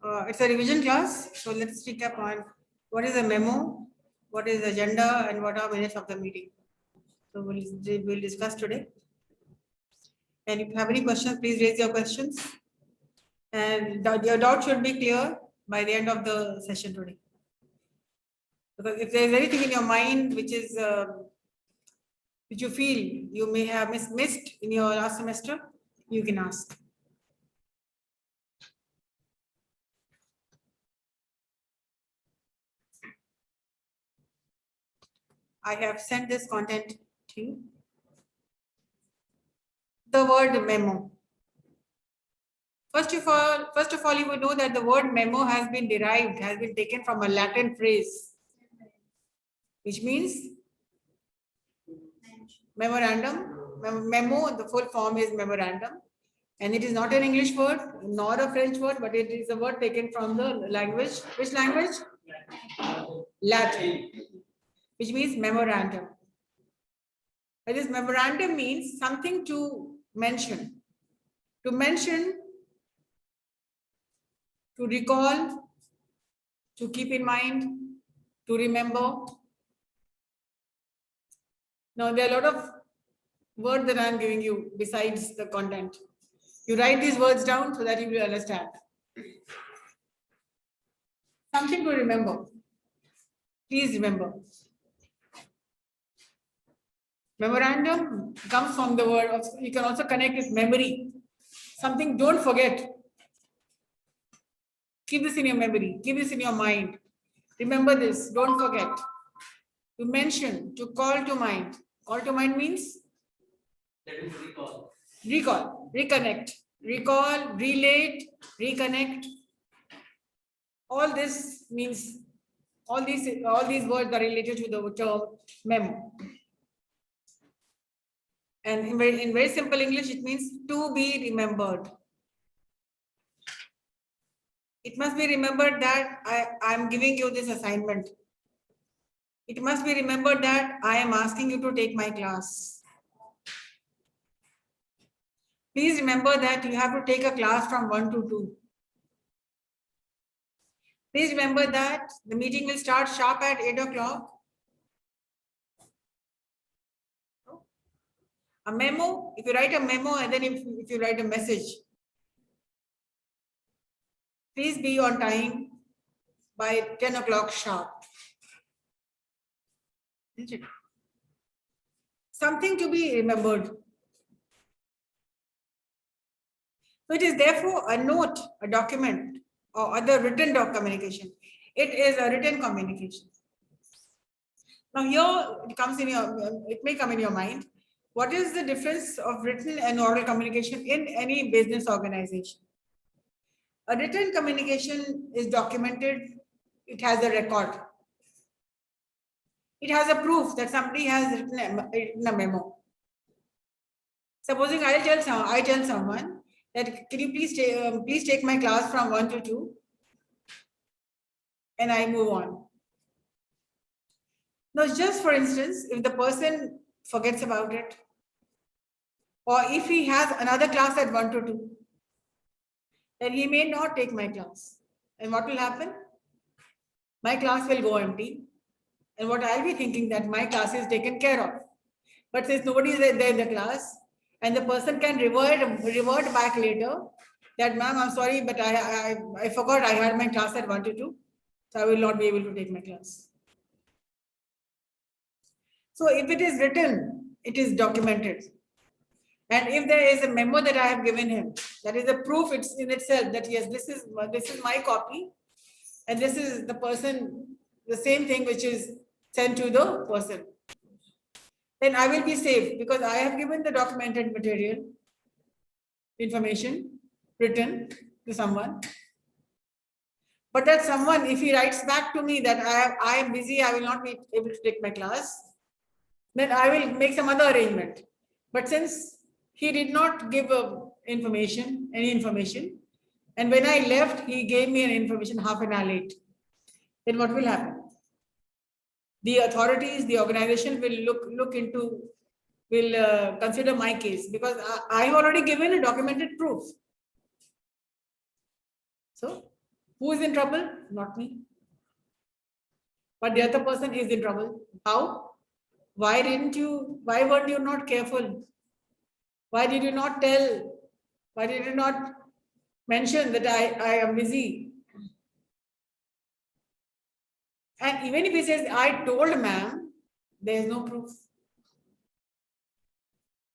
It's a revision class, so let's recap on what is a memo, what is the agenda, and what are minutes of the meeting. So we'll discuss today. And if you have any questions, please raise your questions. And your doubt should be clear by the end of the session today. Because if there is anything in your mind which is which you feel you may have missed in your last semester, you can ask. I have sent this content to you. The word memo. First of all, you will know that the word memo has been taken from a Latin phrase, which means memorandum. Memo, the full form is memorandum, and it is not an English word, nor a French word, but it is a word taken from the language. Which language? Latin, which means memorandum. That is, memorandum means something to mention. To mention, to recall, to keep in mind, to remember. Now, there are a lot of words that I am giving you besides the content. You write these words down so that you will understand. Something to remember. Please remember. Memorandum comes from the word, you can also connect with memory. Something, don't forget. Keep this in your memory, keep this in your mind. Remember this, don't forget. To mention, to call to mind. Call to mind means? That is recall. Recall, reconnect, recall, relate, reconnect. All this means, all these words are related to the term memo. And in very simple English, it means to be remembered. It must be remembered that I am giving you this assignment. It must be remembered that I am asking you to take my class. Please remember that you have to take a class from 1 to 2. Please remember that the meeting will start sharp at 8 o'clock. A memo, if you write a memo and then if you write a message, please be on time by 10 o'clock sharp. Something to be remembered. So it is therefore a note, a document, or other written communication. It is a written communication. Now here it may come in your mind. What is the difference of written and oral communication in any business organization? A written communication is documented. It has a record. It has a proof that somebody has written a memo. Supposing I tell someone that can you please take my class from 1 to 2, and I move on. Now, just for instance, if the person forgets about it, or if he has another class at 1 to 2, then he may not take my class. And what will happen? My class will go empty. And what I'll be thinking that my class is taken care of. But since nobody is there in the class, and the person can revert back later, that ma'am, I'm sorry, but I forgot I had my class at 1 to 2, so I will not be able to take my class. So if it is written, it is documented. And if there is a memo that I have given him, that is a proof it's in itself that yes, this is my copy, and this is the person, the same thing which is sent to the person. Then I will be safe because I have given the documented material, information written to someone. But that someone, if he writes back to me that I am busy, I will not be able to take my class, then I will make some other arrangement. But since he did not give any information, and when I left, he gave me an information half an hour late, then what will happen? The authorities, the organization will consider my case because I have already given a documented proof. So Who is in trouble? Not me. But the other person is in trouble. How? Why weren't you not careful? Why did you not tell? Why did you not mention that I am busy? And even if he says, I told ma'am, there is no proof.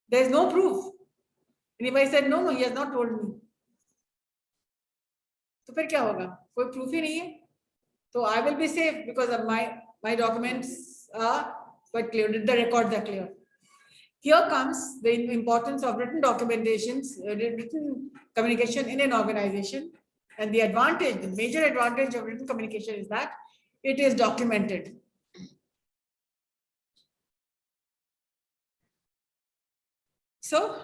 There is no proof. And if I said, no, he has not told me. तो फिर क्या होगा? कोई proof ही नहीं है. So I will be safe because of my documents are quite clear. The records are clear. Here comes the importance of written documentations, written communication in an organization. And the advantage, the major advantage of written communication is that it is documented. So,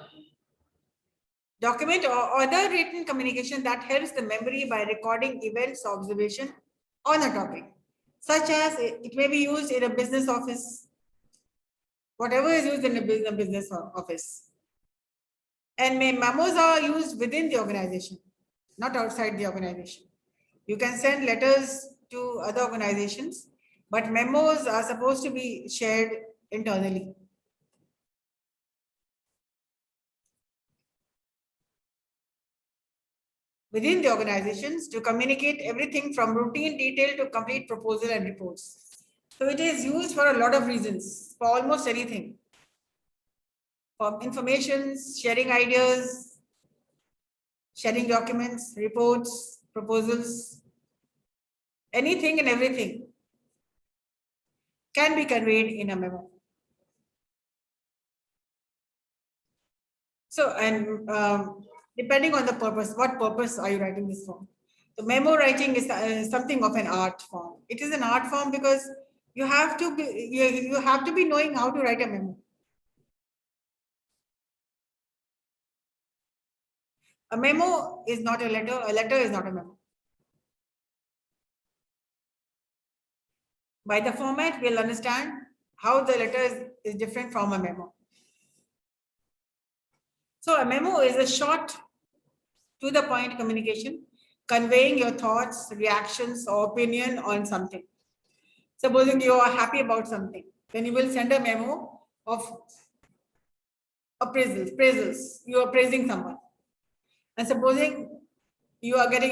document or other written communication that helps the memory by recording events, observation on a topic, such as it may be used in a business office, whatever is used in a business office. And memos are used within the organization, not outside the organization. You can send letters to other organizations, but memos are supposed to be shared internally. Within the organizations to communicate everything from routine detail to complete proposal and reports. So it is used for a lot of reasons, for almost anything. For information, sharing ideas, sharing documents, reports, proposals, anything and everything can be conveyed in a memo. So, and depending on the purpose, what purpose are you writing this for? The memo writing is something of an art form. It is an art form because you have to be knowing how to write a memo. A memo is not a letter is not a memo. By the format, we'll understand how the letter is different from a memo. So a memo is a short, to the point communication, conveying your thoughts, reactions, or opinion on something. Supposing you are happy about something, then you will send a memo of appraisals. You are praising someone. And supposing you are getting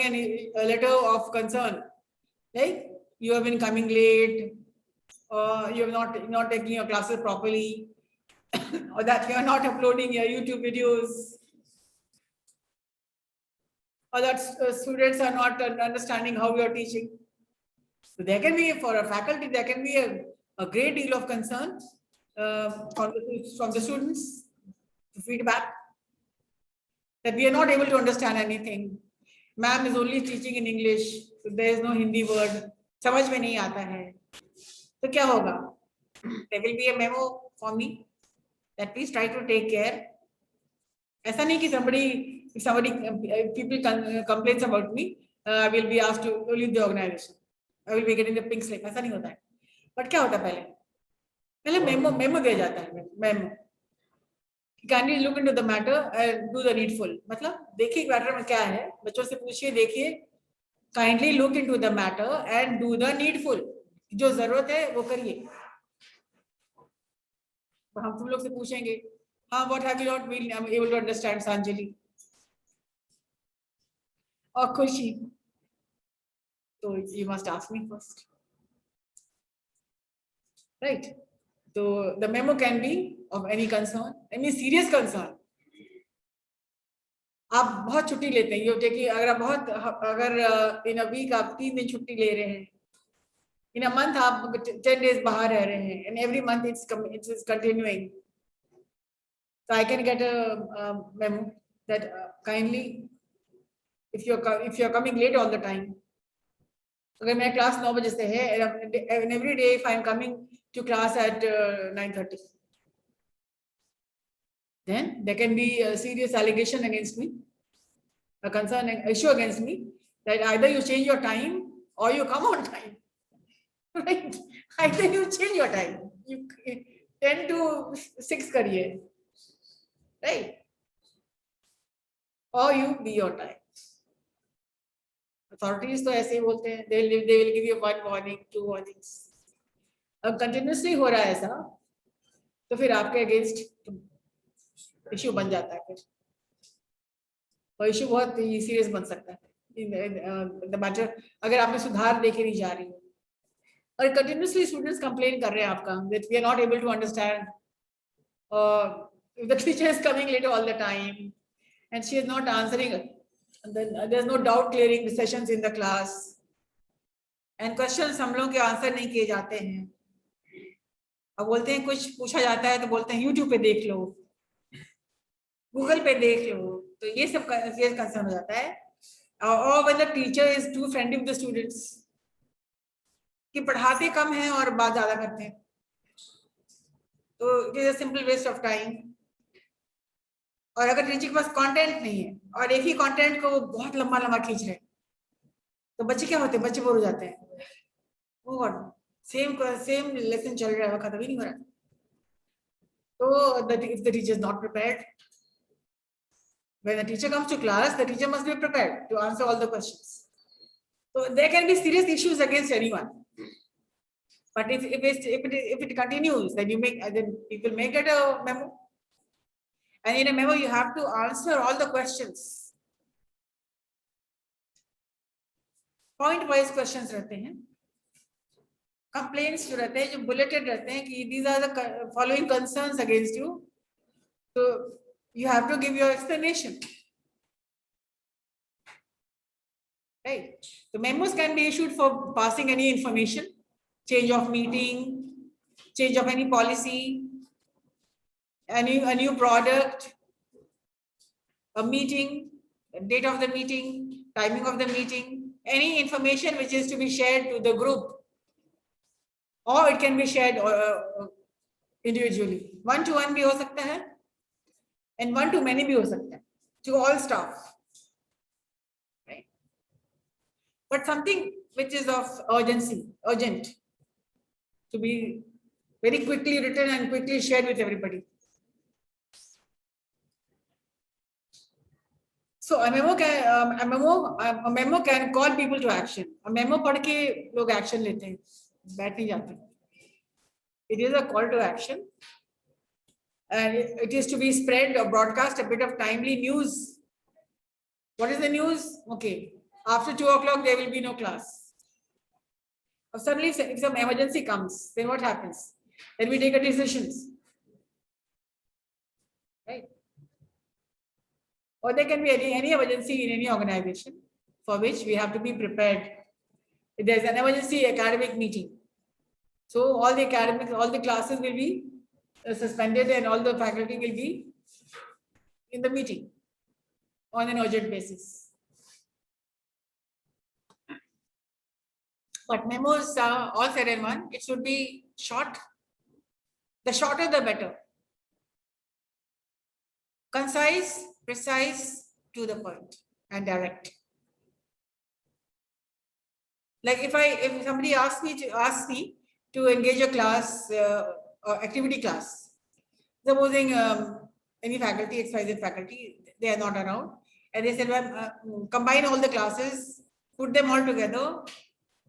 a letter of concern, like you have been coming late, or you have not taking your classes properly, or that you are not uploading your YouTube videos, or that students are not understanding how you are teaching. So there can be, for a faculty, there can be a great deal of concern from the students, feedback, that we are not able to understand anything. Ma'am is only teaching in English, so there is no Hindi word. समझ में नहीं आता है. तो क्या होगा? There will be a memo for me that please try to take care. ऐसा नहीं कि if people complains about me, I will be asked to leave the organization. I will be getting the pink slip. ऐसा नहीं होता है. But क्या होता है पहले memo दिया जाता है. Memo. Can you look into the matter and do the needful? मतलब देखिए मैटर में क्या है, बच्चों से पूछिए, देखिए, kindly look into the matter and do the needful. जो जरूरत है वो करिए. हम तुम लोग से पूछेंगे, हाँ, what have you not been able to understand, Sanjali or Khushi? So you must ask me first, right? So the memo can be of any concern, any serious concern. आप बहुत छुट्टी लेते हैं, कि अगर in a week आप 3 दिन छुट्टी ले रहे हैं, in a month आप 10 days बाहर रह रहे हैं, and every month it's continuing. So I can get a memo that kindly, if you're coming late all the time, अगर मेरा क्लास 9 बजे से है, and every day if I'm coming to class at 9:30, then there can be a serious allegation against me, a concern, an issue against me, that either you change your time or you come on time, right? Either you change your time, you 10 to 6 kariye, right? Or you be your time. Authorities तो ऐसे ही बोलते हैं, they will give you 1 warning 2 warnings. अब continuously हो रहा है ऐसा, तो फिर आपके अगेंस्ट इश्यू बन जाता है फिर, और इश्यू बहुत सीरियस बन सकता है द मैटर, अगर आप में सुधार देखे नहीं जा रही हो। और कंटिन्यूसली स्टूडेंट्स कंप्लेन कर रहे हैं आपका that we are not able to understand, if the teacher is coming late all the time and she is not answering, and then there's no doubt clearing sessions in the class and questions हम लोग के answer नहीं किए जाते हैं। अब बोलते हैं कुछ पूछा जाता है तो बोलते हैं यूट्यूब पे देख लो, गूगल पे देख लो, तो ये सब कंसर्न हो जाता है। और when the teacher is too friendly with the students, कि पढ़ाते कम हैं और बात ज्यादा करते हैं, तो it is a simple waste of time. और अगर टीचर के पास कंटेंट नहीं है और एक ही कंटेंट को वो बहुत लंबा लंबा खींच रहे हैं, तो बच्चे क्या होते हैं, बच्चे बोर हो जाते हैं, वो सेम लेसन चल रहा है, वो खत्म ही नहीं हो रहा। तो if the teacher is not prepared, when the teacher comes to class, the teacher must be prepared to answer all the questions. So there can be serious issues against anyone. But if it continues, then people may get a memo. And in a memo, you have to answer all the questions. Point-wise questions रहते हैं, complaints जो रहते हैं, जो bulleted रहते हैं कि these are the following concerns against you. So you have to give your explanation. Right? The memos can be issued for passing any information, change of meeting, change of any policy, a new product, a meeting, date of the meeting, timing of the meeting, any information which is to be shared to the group, or it can be shared individually. 1-to-1 भी हो सकता है, and 1-to-many भी हो सकता है, to all staff. Right? But something which is of urgent, to be very quickly written and quickly shared with everybody. So a memo can call people to action. A memo पढ़ के लोग action लेते हैं, बैठ नहीं जाते. It is a call to action, and it is to be spread or broadcast a bit of timely news. What is the news? Okay, after 2 o'clock there will be no class. Or suddenly, if some emergency comes, then what happens? Then we take a decisions, right? Or there can be any emergency in any organization for which we have to be prepared. If there's an emergency academic meeting, so all the classes will be suspended and all the faculty will be in the meeting on an urgent basis. But memos are all said in one. It should be short. The shorter, the better. Concise, precise, to the point, and direct. Like if somebody asks me to engage a class or activity class, supposing any faculty, XYZ faculty, they are not around, and they said, well, combine all the classes, put them all together,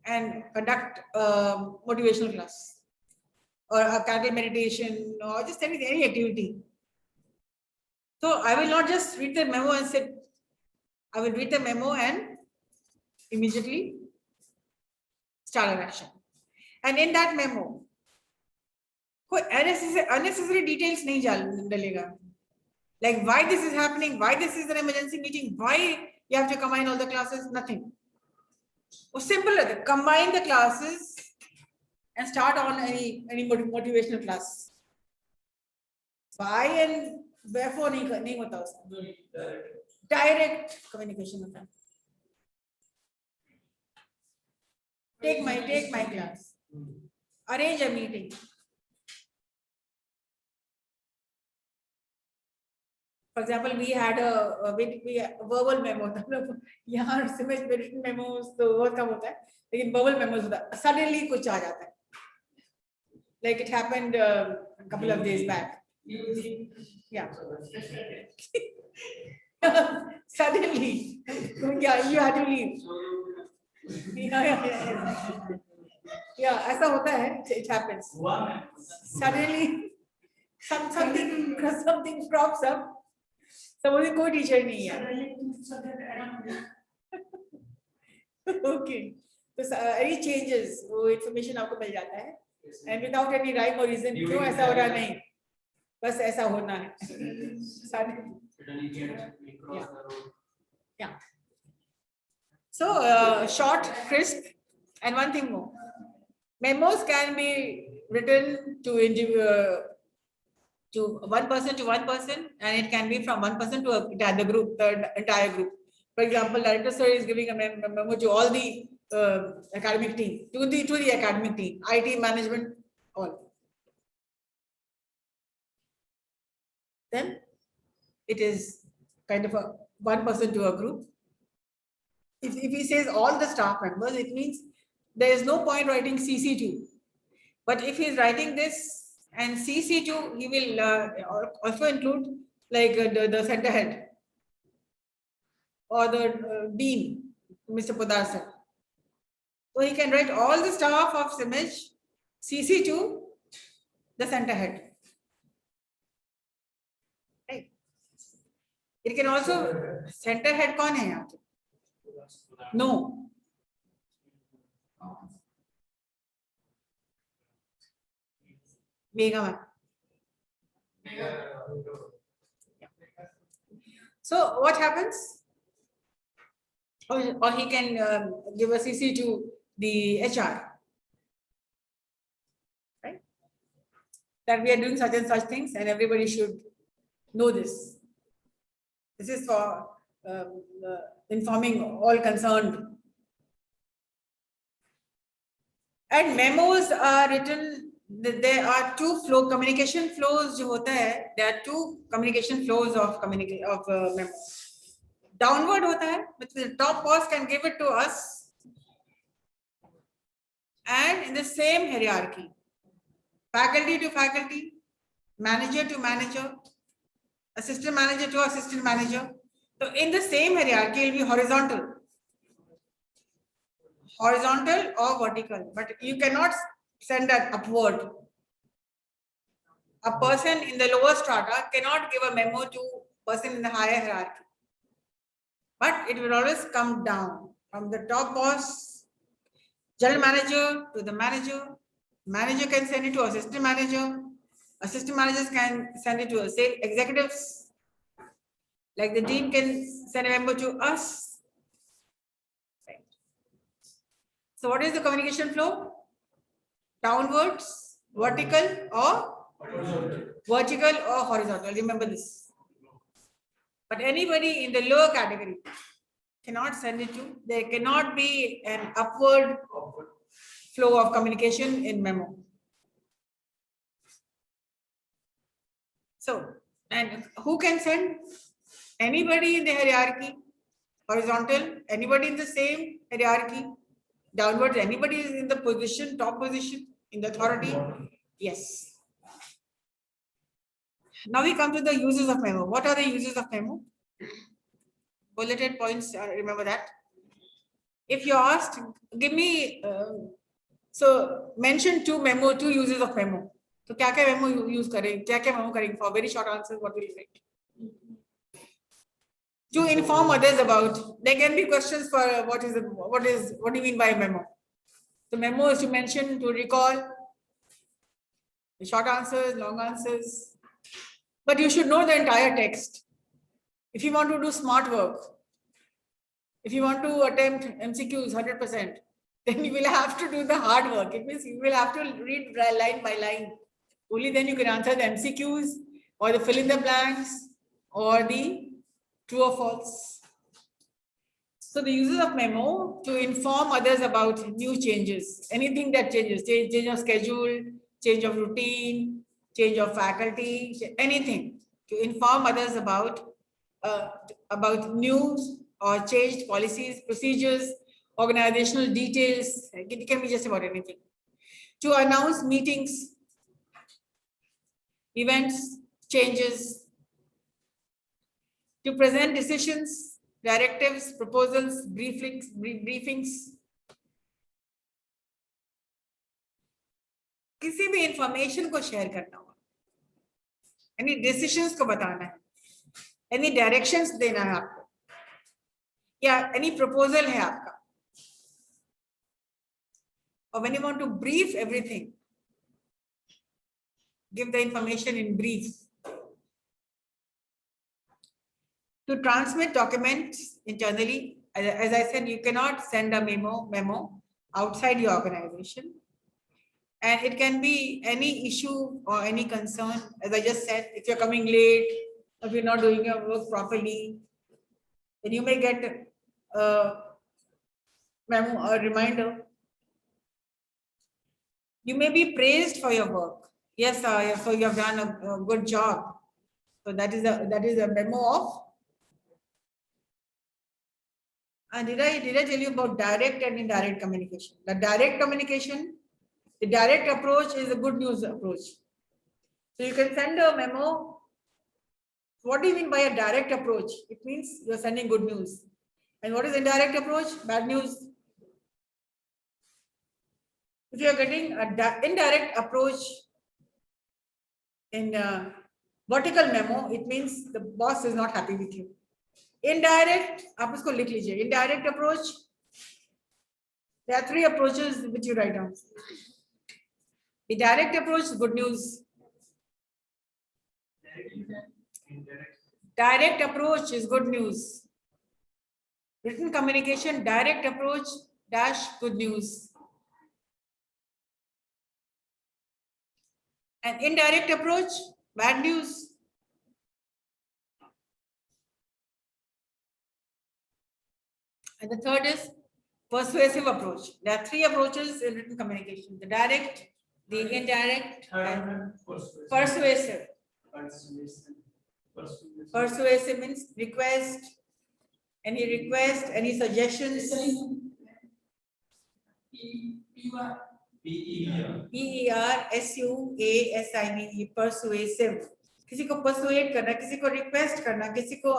and conduct motivational class or a candle meditation or just any activity. So I will not just read the memo and say, I will read the memo and immediately start an action. And in that memo, unnecessary details nahi dalega. Like why this is happening, why this is an emergency meeting, why you have to combine all the classes, nothing. Simple, combine the classes and start on any motivational class. Why and wherefore nahi hota uska. Direct communication hota hai. Take my class. Arrange a meeting. For example, we had a verbal memo. यहाँ CIMAGE written memos तो बहुत कम होता है, लेकिन verbal memos होता है. Suddenly कुछ आ जाता है. Like it happened a couple of days back. Yeah. Suddenly, yeah, you had to leave. Yeah, ऐसा होता है. It happens. Suddenly, something crops up. Suppose कोई teacher नहीं है. Okay. So any changes, वो information आपको मिल जाता है. And without any rhyme or reason, क्यों ऐसा हो रहा नहीं? बस ऐसा होना है. Yeah. So short, crisp, and one thing more. Memos can be written to one person, and it can be from one person to the group, the entire group. For example, director sir is giving a memo to all the academic team, to the academic team, IT management, all. Then it is kind of a one person to a group. If he says all the staff members, it means there is no point writing CC2. But if he is writing this and CC2, he will also include like the center head or the dean, Mr. Podar sir. So he can write all the staff of CIMAGE, CC2, the center head. Right. It can also, center head कौन है यहाँ पे? No. Mega. So what happens? Or he can give a CC to the HR, right? That we are doing such and such things, and everybody should know this. This is for informing all concerned. And memos are written. There are two communication flows. जो होता है, there are two communication flows of memo. Downward होता है, which the top boss can give it to us, and in the same hierarchy, faculty to faculty, manager to manager, assistant manager to assistant manager. So in the same hierarchy, it will be horizontal or vertical, but you cannot send that upward. A person in the lower strata cannot give a memo to person in the higher hierarchy, but it will always come down from the top boss, general manager to the manager. Manager can send it to assistant manager. Assistant managers can send it to executives. Like the dean can send a memo to us. Right. So what is the communication flow? Downwards, vertical or horizontal. Remember this. But anybody in the lower category cannot send it to. There cannot be an upward flow of communication in memo. So, and who can send? Anybody in the hierarchy, horizontal, anybody in the same hierarchy, downwards, anybody is in the position, top position, in the authority? Yes. Now we come to the uses of memo. What are the uses of memo? Bulleted points, remember that. If you asked, give me, so mention two uses of memo. So क्या memo use करें? क्या memo करें? For very short answers, what will you write? To inform others about. There can be questions for what do you mean by memo? The memo is to mention, to recall, the short answers, long answers. But you should know the entire text. If you want to do smart work, if you want to attempt MCQs 100%, then you will have to do the hard work. It means you will have to read line by line. Only then you can answer the MCQs or the fill in the blanks or the true or false. So the uses of memo to inform others about new changes, anything that changes, change of schedule, change of routine, change of faculty, anything to inform others about news or changed policies, procedures, organizational details. It can be just about anything. To announce meetings, events, changes, to present decisions, directives, proposals, briefings, किसी भी information को share करना हो, any decisions को बताना है, any directions देना है आपको, या एनी प्रपोजल है आपका, or when you want to brief everything, give the information in brief. To transmit documents internally, as I said, you cannot send a memo outside your organization. And it can be any issue or any concern. As I just said, if you're coming late, or if you're not doing your work properly, then you may get a memo, a reminder. You may be praised for your work. Yes, so you have done a good job. So that is a memo of. And did I tell you about direct and indirect communication? The direct communication, the direct approach is a good news approach. So you can send a memo. What do you mean by a direct approach? It means you're sending good news. And what is indirect approach? Bad news. If you're getting an indirect approach in a vertical memo, it means the boss is not happy with you. Indirect, आप इसको लिख लीजिए. Indirect approach. There are 3 approaches which you write down. The direct approach is good news. Direct approach is good news. Written communication, direct approach dash good news. And indirect approach, bad news. And the third is persuasive approach. There are 3 approaches in written communication: the direct, the indirect, and persuasive. Persuasive means request, any suggestions. PERSUASIVE, persuasive. किसी को persuade करना, किसी को request करना, किसी को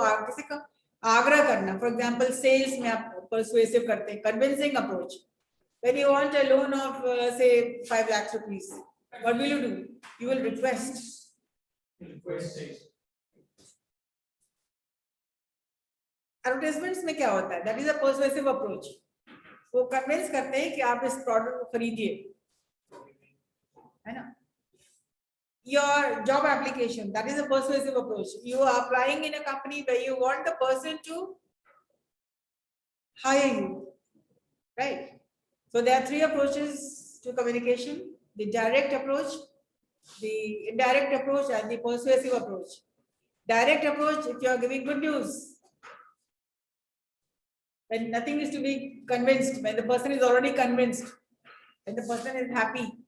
आग्रह करना. For example, sales में आप persuasive करते हैं, convincing approach. When you want a loan of say 5 lakhs rupees, what will you do? You will request. Advertisements में क्या होता है? That is a persuasive approach. वो convince करते हैं कि आप इस product को खरीदिए, है ना? Your job application, that is a persuasive approach. You are applying in a company where you want the person to hire you, right? So there are 3 approaches to communication: the direct approach, the indirect approach, and the persuasive approach. Direct approach, if you are giving good news, when nothing is to be convinced, when the person is already convinced, when the person is happy.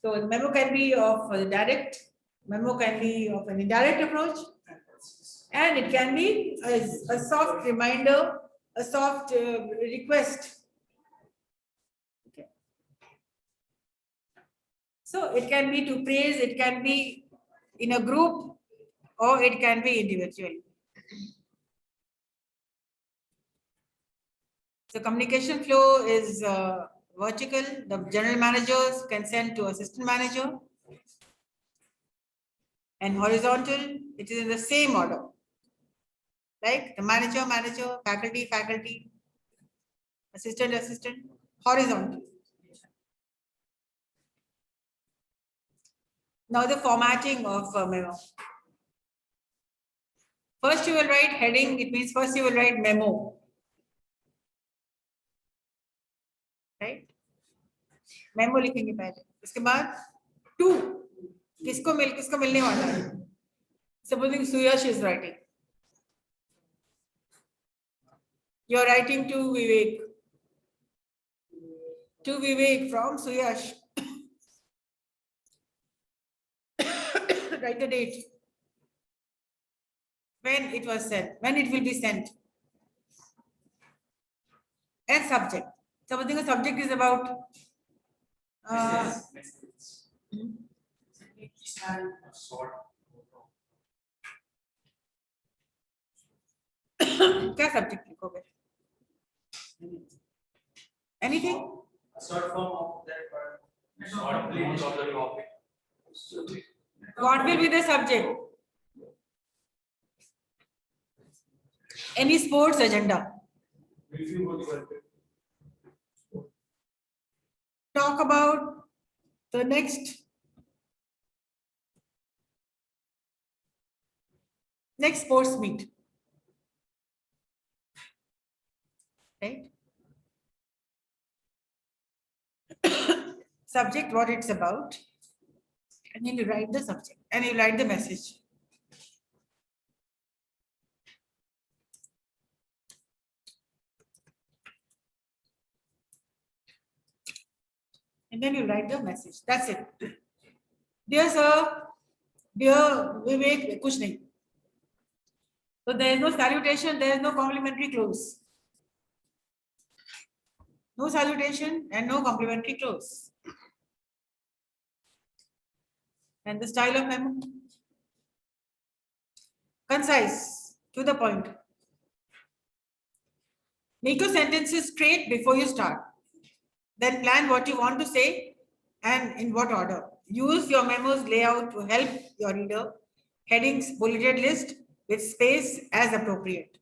So the memo can be of a direct, memo can be of an indirect approach, and it can be a soft reminder, a soft request. Okay. So it can be to praise, it can be in a group, or it can be individually. So communication flow is vertical. The general managers can send to assistant manager. And horizontal, it is in the same order. Like the manager, faculty, assistant, horizontal. Now the formatting of a memo. First you will write heading, it means first you will write memo. Right? Memo लिखेंगे पहले. उसके बाद to किसको मिलने वाला है? Supposing Suyash is writing. You are writing to Vivek. To Vivek from Suyash. Write the date. When it was sent, when it will be sent. And subject. Supposing the subject is about क्या subject लिखोगे? Anything? A short form of that word. Short glimpse of the topic. What will be the subject? Any sports agenda? Talk about the next sports meet. Right? Subject, what it's about. And then you write the subject and you write the message. And then you write the message. That's it. Dear sir, dear Vivek, kuch nahi. So there is no salutation, there is no complimentary close. No salutation and no complimentary close. And the style of memo? Concise, to the point. Make your sentences straight before you start. Then plan what you want to say and in what order. Use your memo's layout to help your reader. Headings, bulleted list with space as appropriate.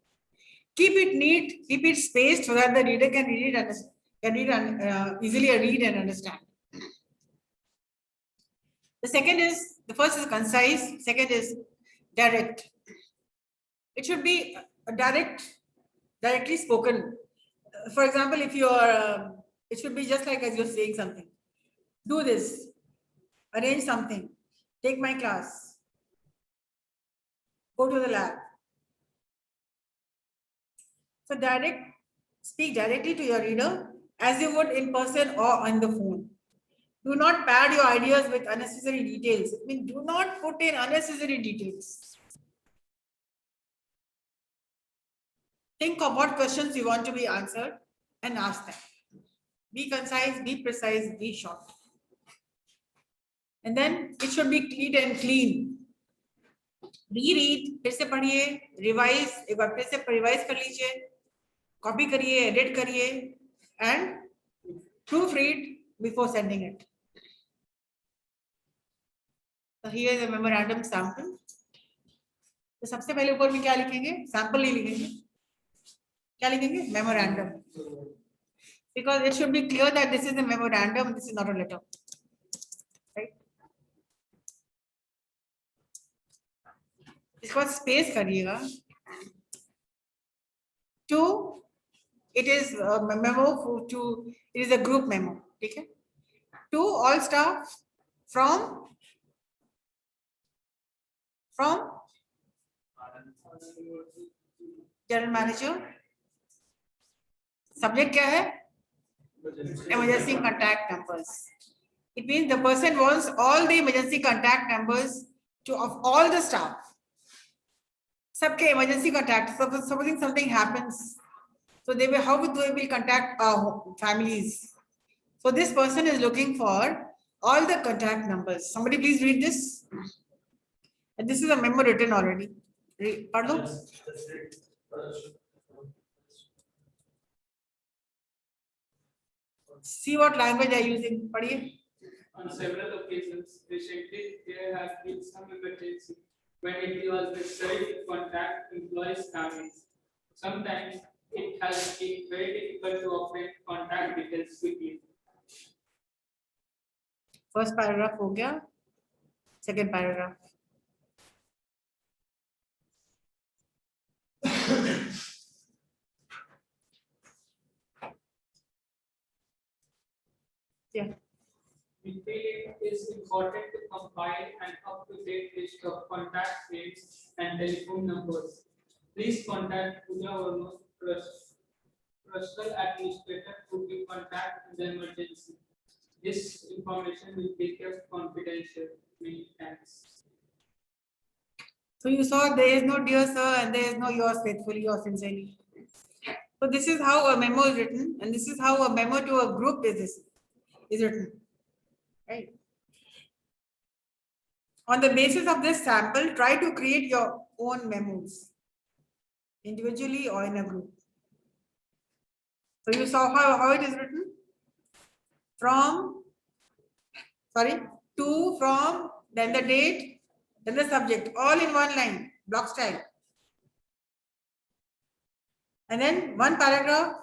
Keep it neat, keep it spaced so that the reader can read it, easily read and understand. The first is concise, second is direct. It should be directly spoken. For example, if you are, it should be just like as you're saying something. Do this, arrange something, take my class, go to the lab. So speak directly to your reader as you would in person or on the phone. Do not pad your ideas with unnecessary details. I mean, do not put in unnecessary details. Think of what questions you want to be answered and ask them. Be concise, be precise, be short. And then it should be neat and clean. Reread, फिर से पढ़िए, revise, एक बार फिर से revise कर लीजिए, copy करिए, edit करिए, and proofread before sending it. So here is a memorandum sample. तो सबसे पहले ऊपर में क्या लिखेंगे? Sample नहीं लिखेंगे. क्या लिखेंगे? Memorandum. Because it should be clear that this is a memorandum, this is not a letter. Right? इसको space करिएगा. 2, it is a memo to, it is a group memo. ठीक है? 2, all staff from general manager. Subject क्या है? Emergency contact numbers. It means the person wants all the emergency contact numbers of all the staff. Sabke emergency contact. Supposing something happens, so how would they will contact families? So this person is looking for all the contact numbers. Somebody please read this. And this is a memo written already. Pardon? See what language I use in Padhiye. On several occasions, recently there has been some emergency when it was necessary to contact employees' families. Sometimes it has been very difficult to obtain contact details quickly. First paragraph हो गया. Second paragraph. Yeah. We feel it is important to compile an up-to-date list of contact names and telephone numbers. Please contact Puja Verma, Personal Administrator, to give contact in the emergency. This information will be kept confidential. Many thanks. So you saw there is no dear sir and there is no yours faithfully or sincerely. So this is how a memo is written, and this is how a memo to a group is written. Right. On the basis of this sample, try to create your own memos, individually or in a group. So you saw how it is written? from, sorry, to, from, then the date, then the subject, all in one line, block style. And then one paragraph,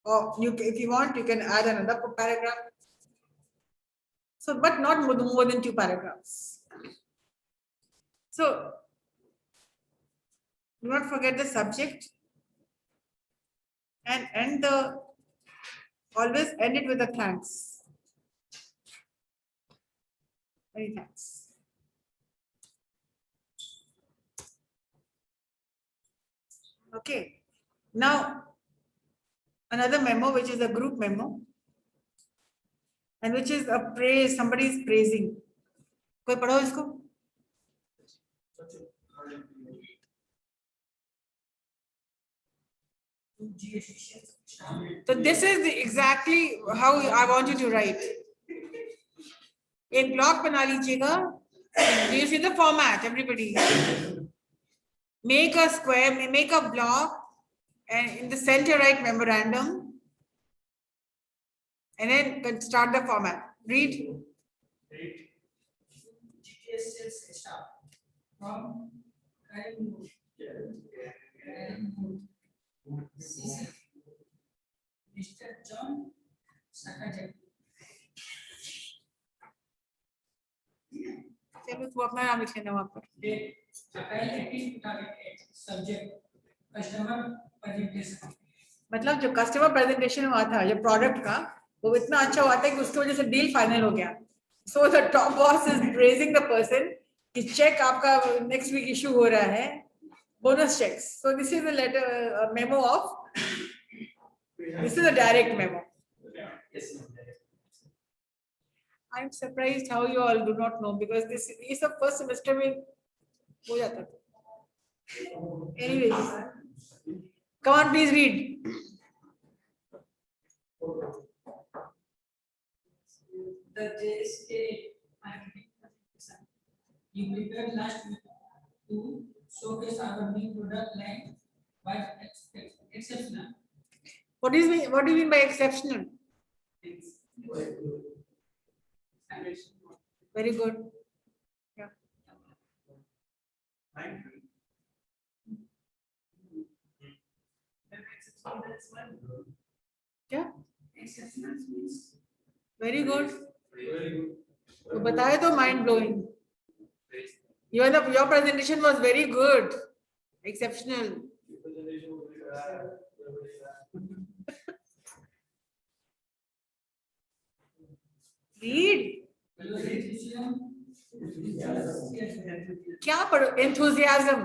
or if you want, you can add another paragraph. So, but not more than 2 paragraphs. So, do not forget the subject and always end it with a thanks. Many thanks. Okay. Now, another memo, which is a group memo, and which is a praise, somebody is praising. कोई पढ़ो इसको? So this is exactly how I want you to write. एक block बना लीजिएगा. Do you see the format, everybody? Make a square, make a block, and in the center write memorandum, and then start the format. Read. From Mr. John Sakajak. चलो तू अपना नाम लिख लेना वहाँ पर. Subject customer presentation. मतलब जो कस्टमर प्रेजेंटेशन हुआ था जो प्रोडक्ट का वो इतना अच्छा हुआ था कि उसकी वजह से डील फाइनल हो गया. So the top boss is praising the person कि चेक आपका नेक्स्ट वीक इशू हो रहा है, bonus checks. So this is a letter, a memo of. This is a direct memo. I'm surprised how you all do not know because this is the first semester में हो जाता था. Anyways, come on, please read. The JSA marketing presentation. You prepared last week to showcase our new product line by exceptional. What do you mean by exceptional? Very good. Yeah. Yeah. Very good. तो बताए तो mind blowing. Your presentation was very good, exceptional. Read. क्या पढ़ो? Enthusiasm.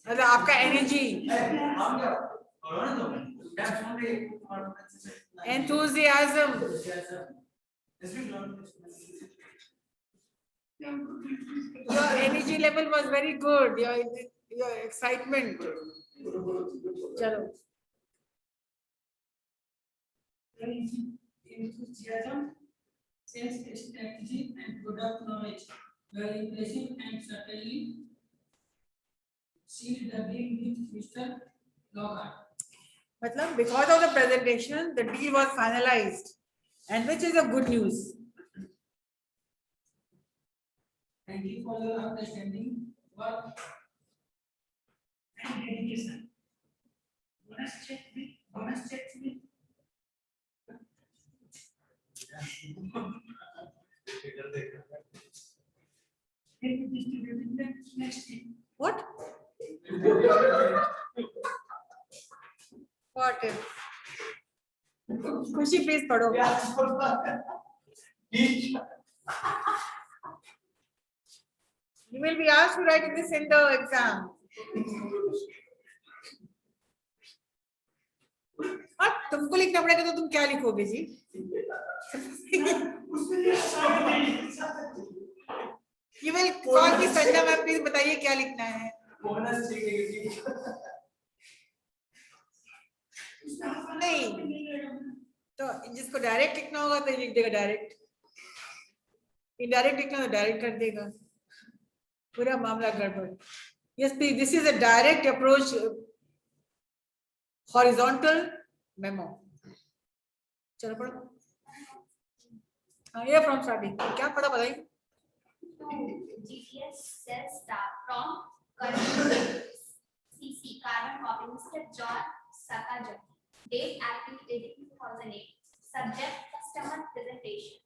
मतलब आपका energy. Enthusiasm. Your energy level was very good. Your excitement. Chalo. Enthusiasm, sales strategy, and product knowledge were impressive and certainly sealed the deal with Mr. Logan. मतलब because of the presentation, the deal was finalized, and which is a good news. Thank you for your understanding, work, and dedication. Bonus check me. Next week. What? What if? Khushi, please पढ़ो. You will be asked to write this in the exam. और तुमको लिखना पड़ेगा तो तुम क्या लिखोगे जी? You will call की संजना मैम प्लीज बताइए क्या लिखना है? नहीं तो जिसको डायरेक्ट लिखना होगा तो लिख देगा डायरेक्ट, इनडायरेक्ट लिखना तो डायरेक्ट कर देगा, पूरा मामला गड़बड़. Yes please, this is a direct approach, horizontal memo. चलो पढ़ो. Yeah, from starting. क्या पता बताइए? To GTS cell staff from current CC carbon copy Mr. John Sakajati. Date active 2008. Subject customer presentation.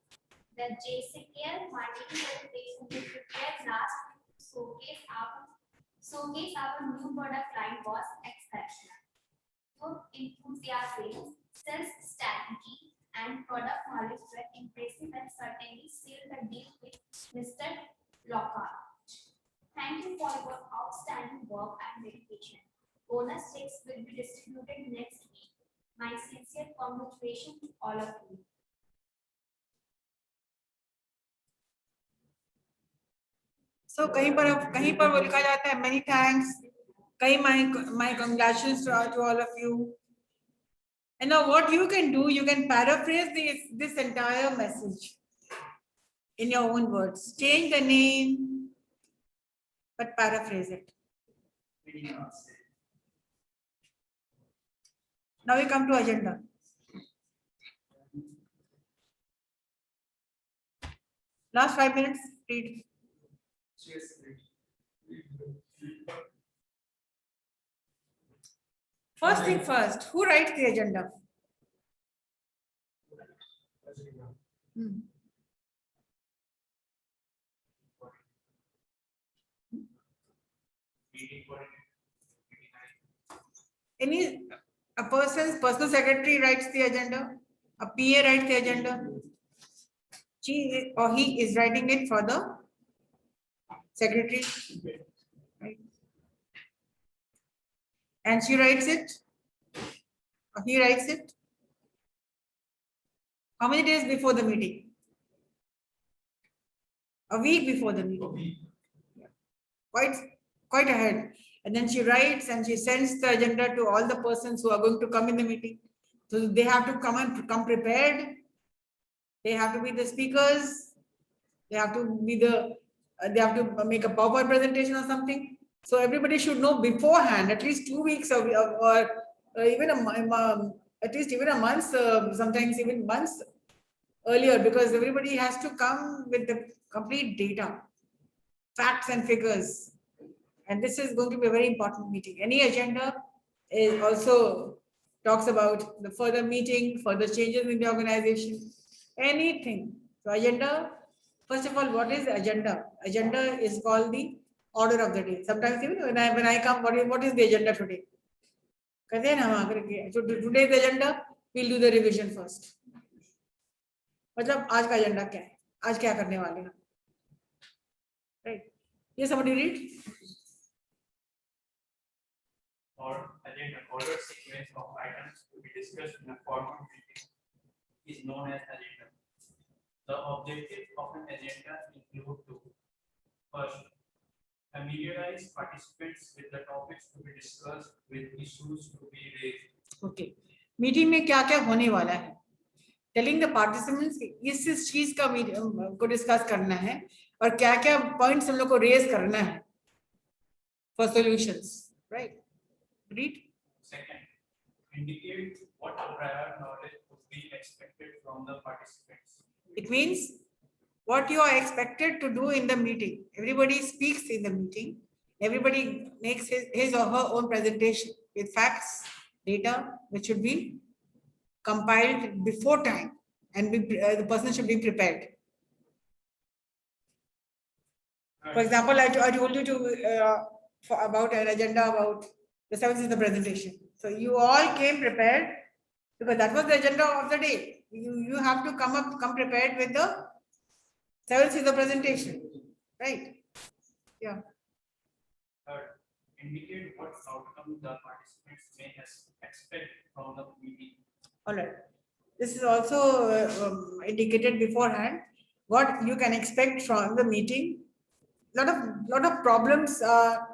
The JCKL marketing presentation we prepared last week to showcase our new product line was exceptional. To enthusiasm, sales strategy and product knowledge were impressive and certainly sealed the deal with Mr. Lockhart. Thank you for your outstanding work and dedication. Bonus checks will be distributed next week. My sincere congratulations to all of you. So कहीं पर वो लिखा जाता है many thanks, कहीं my congratulations to all of you. And now what you can do, you can paraphrase this entire message in your own words. Change the name, but paraphrase it. Now we come to agenda. Last 5 minutes, read. First thing first, who writes the agenda? A person's personal secretary writes the agenda, a PA writes the agenda. She or he is writing it for the secretary, right? And she writes it, or he writes it. How many days before the meeting? A week before the meeting. Yeah. Quite ahead. And then she writes and she sends the agenda to all the persons who are going to come in the meeting. So they have to come prepared. They have to be the speakers. They have to be they have to make a PowerPoint presentation or something. So everybody should know beforehand, at least 2 weeks or even at least even a month, sometimes even months earlier, because everybody has to come with the complete data, facts and figures. And this is going to be a very important meeting. Any agenda is also talks about the further meeting, further changes in the organization, anything. So agenda, first of all, what is the agenda? Agenda is called the order of the day. Sometimes even when I come, what is the agenda today? So today's agenda, we'll do the revision first. मतलब आज का agenda क्या है? आज क्या करने वाले हैं? Right? Yes, somebody read. Or agenda order sequence of items to be discussed in a formal meeting is known as agenda. The objectives of an agenda include to first, familiarize participants with the topics to be discussed, with issues to be raised. Okay. Meeting में क्या क्या होने वाला है? Telling the participants इस चीज का को डिस्कस करना है और क्या क्या पॉइंट्स हम लोग को रेज करना है for solutions, right? Read. Second, indicate what prior knowledge would be expected from the participants. It means what you are expected to do in the meeting. Everybody speaks in the meeting. Everybody makes his or her own presentation with facts, data, which should be compiled before time, and the person should be prepared. For example, I told you about an agenda about the 7th is the presentation. So you all came prepared because that was the agenda of the day. You have to come prepared with the 7th is the presentation, right? Yeah. Third, indicate what outcome the participants may expect from the meeting. All right. This is also indicated beforehand. What you can expect from the meeting. Lot of problems are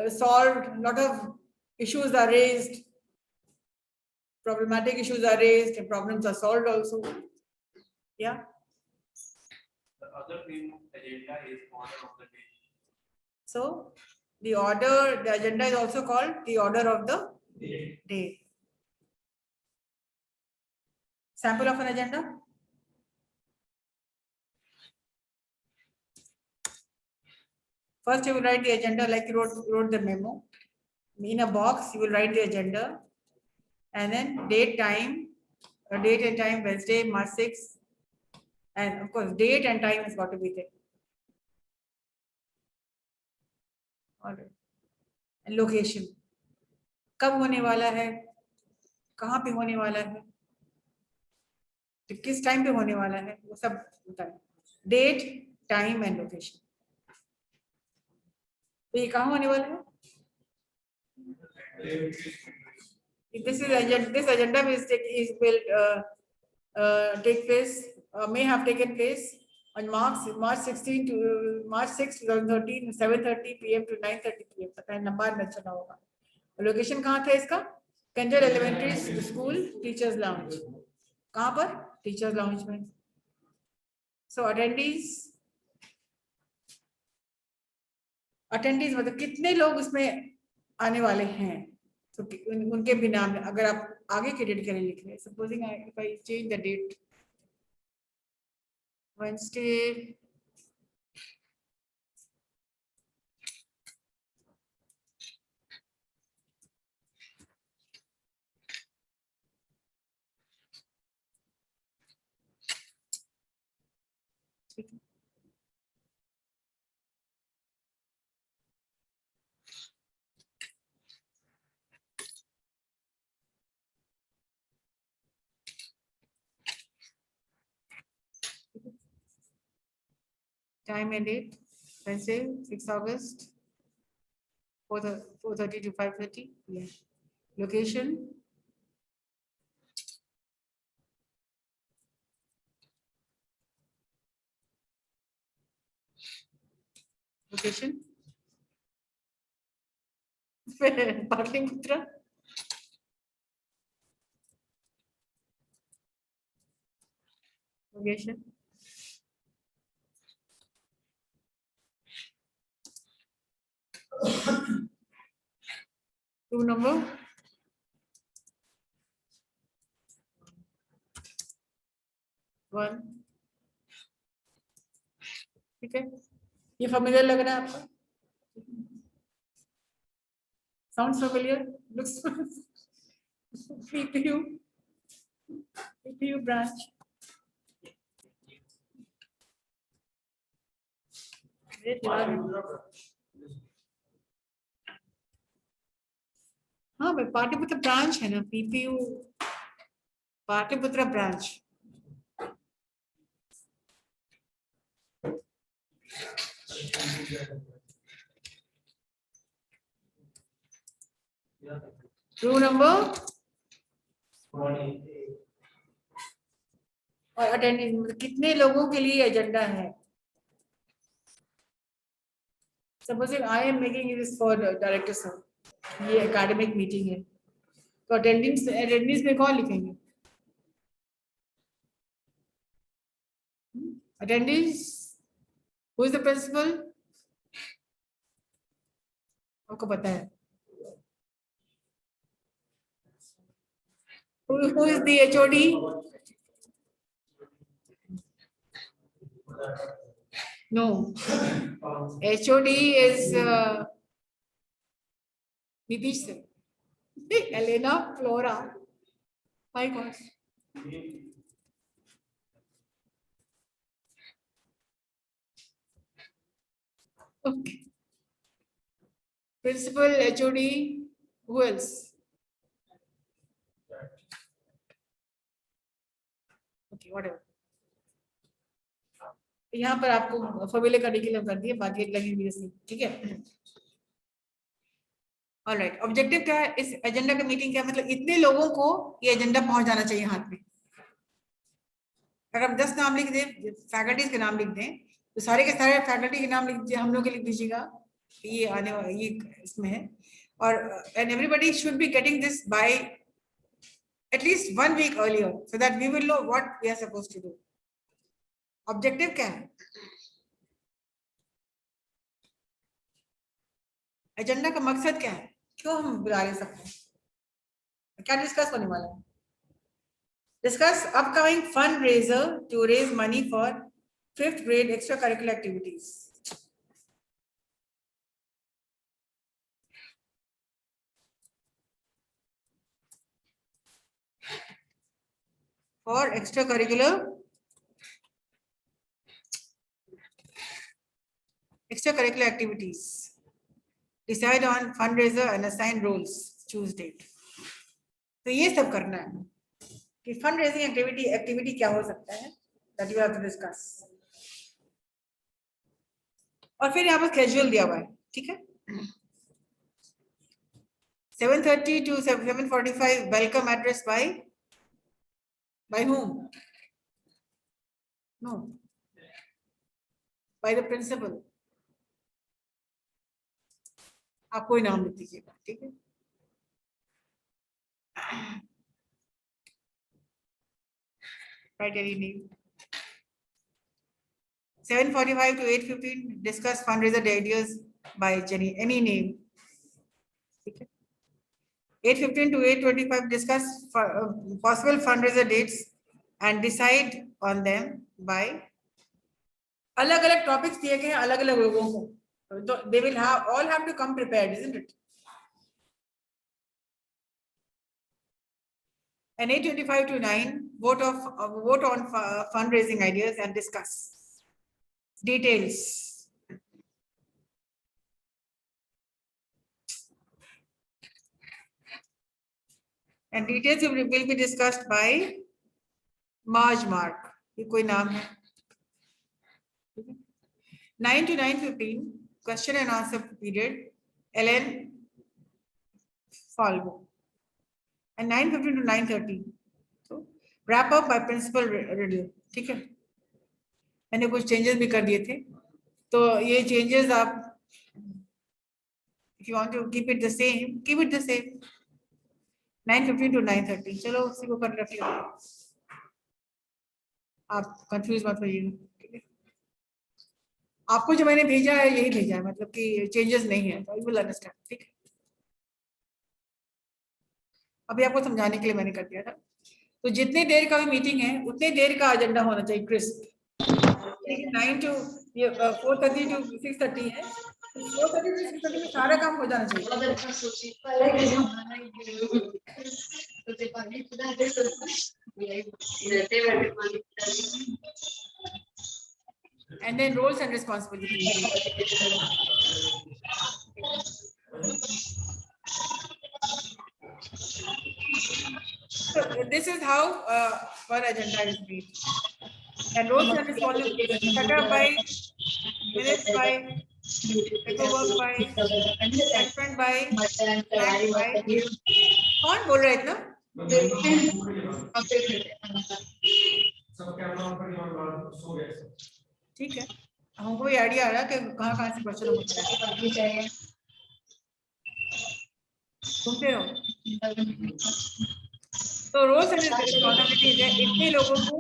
solved. Lot of issues are raised. Problematic issues are raised and problems are solved also. Yeah. The other name of agenda is order of the day. So the agenda is also called the order of the day. Sample of an agenda. First, you will write the agenda like you wrote the memo. In a box, you will write the agenda, and then date, time, date and time, Wednesday, March 6th, and of course, date and time has got to be there. All right. And location. कब होने वाला है, कहाँ पे होने वाला है, किस टाइम पे होने वाला है, वो सब बताएं. Date, time and location. तो ये कहाँ होने वाला है? This agenda will take place, may have taken place on March 16 to March 6, 2013, 7:30 p.m. to 9:30 p.m. पता है नंबर में चला होगा. लोकेशन कहाँ था इसका? Kendall Elementary School Teachers Lounge. कहाँ पर? Teachers Lounge में. So attendees मतलब कितने लोग उसमें आने वाले हैं, तो उनके भी नाम अगर आप आगे के डेट के लिए लिख रहे हैं. Supposing if I change the date, Wednesday, time and date, Wednesday, 6 August, 4:30 to 5:30 p.m. Location, Patliputra. Location. Room number. One. ठीक है, ये familiar लग रहा है आपको? Sounds familiar? Looks PPU branch. हाँ भाई, पाटलिपुत्र ब्रांच है ना, PPU Pataliputra branch. Room number और अटेंडेंस कितने लोगों के लिए एजेंडा है. Supposing I am making this for director sir, ये एकेडमिक मीटिंग है, तो अटेंडेंस में कौन लिखेंगे? Attendance, who is the principal? आपको पता है. Who is the HOD? No. HOD is Nitish sir. Elena, Flora. My gosh. Okay. Principal, HOD, who else? Okay, whatever. यहाँ पर आपको फॉर्मूले करने के लिए कर दिए, बाकी लगेंगे इसमें. ठीक है. ऑलराइट, ऑब्जेक्टिव क्या है इस एजेंडा का मीटिंग क्या, मतलब इतने लोगों को ये एजेंडा पहुंच जाना चाहिए हाथ में. अगर आप 10 नाम लिख दें, फैकल्टीज के नाम लिख दें, तो सारे के सारे फैकल्टी के नाम लिख दीजिए, हम लोग के लिख दीजिएगा, ये आने वाला ये इसमें है. और and everybody should be getting this by at least 1 week earlier, so that we will know what we are supposed to do. Objective क्या है, एजेंडा का मकसद क्या है, क्यों हम बुला रहे सबको, क्या डिस्कस होने वाला है? Discuss upcoming fund raiser to raise money for 5th grade extra curricular activities. for extracurricular activities. Decide on fundraiser and assign roles. Choose date. तो ये सब करना है कि फंड रेजिंग एक्टिविटी क्या हो सकता है, that you have to discuss. और फिर यहाँ पर schedule दिया हुआ है, ठीक है. 7:30 to 7:45 welcome address by whom? No, by the principal. आप कोई नाम लिख दीजिएगा, ठीक है. Write any name. 7:45 to 8:15 discuss fundraiser ideas by Jenny. Any name. Okay. 8:15 to 8:25 discuss possible fundraiser dates and decide on them by. अलग-अलग topics दिए गए हैं अलग-अलग लोगों को. So they will all have to come prepared, isn't it? And 8:25 to 9 vote on fundraising ideas and discuss details. And details will be discussed by Mark. ये कोई नाम है. 9 to 9:15 question and answer period. Ellen Falvo. And 9:15 to 9:30 so wrap up by principal review. ठीक है. मैंने कुछ changes भी कर दिए थे. तो ये changes आप if you want to keep it the same, keep it the same. 9:15 to 9:30 चलो उसी को कर रखिए. आप कंफ्यूज मत होइएगा. ठीक है. आपको जो मैंने भेजा है यही भेजा है, मतलब कि चेंजेस नहीं है, तो यू विल अंडरस्टैंड. ठीक है. अभी आपको समझाने के लिए मैंने कर दिया था. तो जितने देर का भी मीटिंग है उतने देर का एजेंडा होना चाहिए क्रिस्प. 9 to 4:30 to 6:30 है. 4:30 to 6:30 में सारा काम हो जाना चाहिए. And then roles and responsibilities. So this is how one agenda is made. And roles and responsibilities set up by minutes by paperwork by assessment by snack by. कौन बोल रहा है इतना? ठीक है. हमको ये आइडिया आ रहा है कि कहाँ से क्वेश्चन होता है. सुनते हो? तो रोल्स एंड रिस्पांसिबिलिटीज है इतने लोगों को.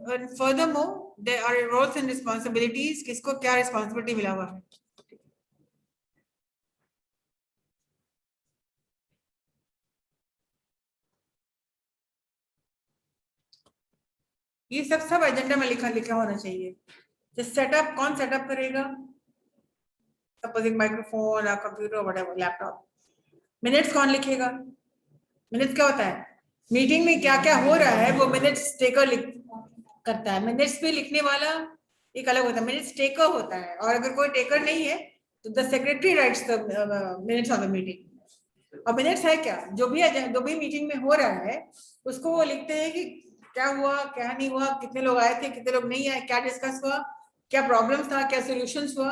And furthermore there are roles and responsibilities. किसको क्या responsibility मिला हुआ है. ये सब एजेंडा में लिखा होना चाहिए. जैसे सेटअप कौन सेटअप करेगा, सपोजिंग माइक्रोफोन या कंप्यूटर व्हाटएवर लैपटॉप. मिनट्स कौन लिखेगा. मिनट्स क्या होता है, मीटिंग में क्या क्या हो रहा है वो मिनट्स टेकर करता है. मिनट्स पे लिखने वाला एक अलग होता है, मिनट्स टेकर होता है. और अगर कोई टेकर नहीं है तो the secretary rights the minutes of the meeting. और मिनट्स है क्या, जो भी मीटिंग में हो रहा है उसको वो लिखते हैं कि क्या हुआ क्या नहीं हुआ, कितने लोग आए थे कितने लोग नहीं आए, क्या डिस्कस हुआ, क्या प्रॉब्लम्स था, क्या सॉल्यूशंस हुआ,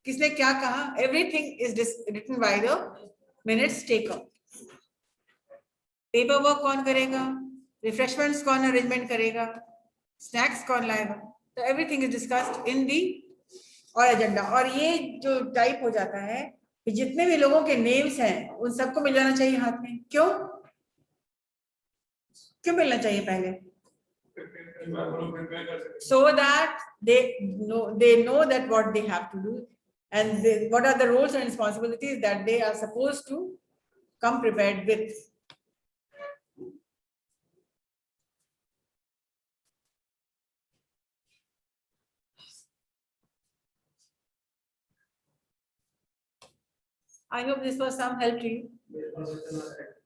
किसने क्या कहा. Everything is written by the minutes taker. Paper work कौन करेगा, रिफ्रेशमेंट्स कौन अरेंजमेंट करेगा, स्नैक्स कौन लाएगा. तो एवरीथिंग इज डिस्कस्ड इन दी और एजेंडा. और ये जो टाइप हो जाता है कि जितने भी लोगों के नेम्स हैं उन सबको मिल जाना चाहिए हाथ में. क्यों मिलना चाहिए पहले? So that they know that what they have to do and what are the roles and responsibilities that they are supposed to come prepared with. I hope this was some help to you. Yes,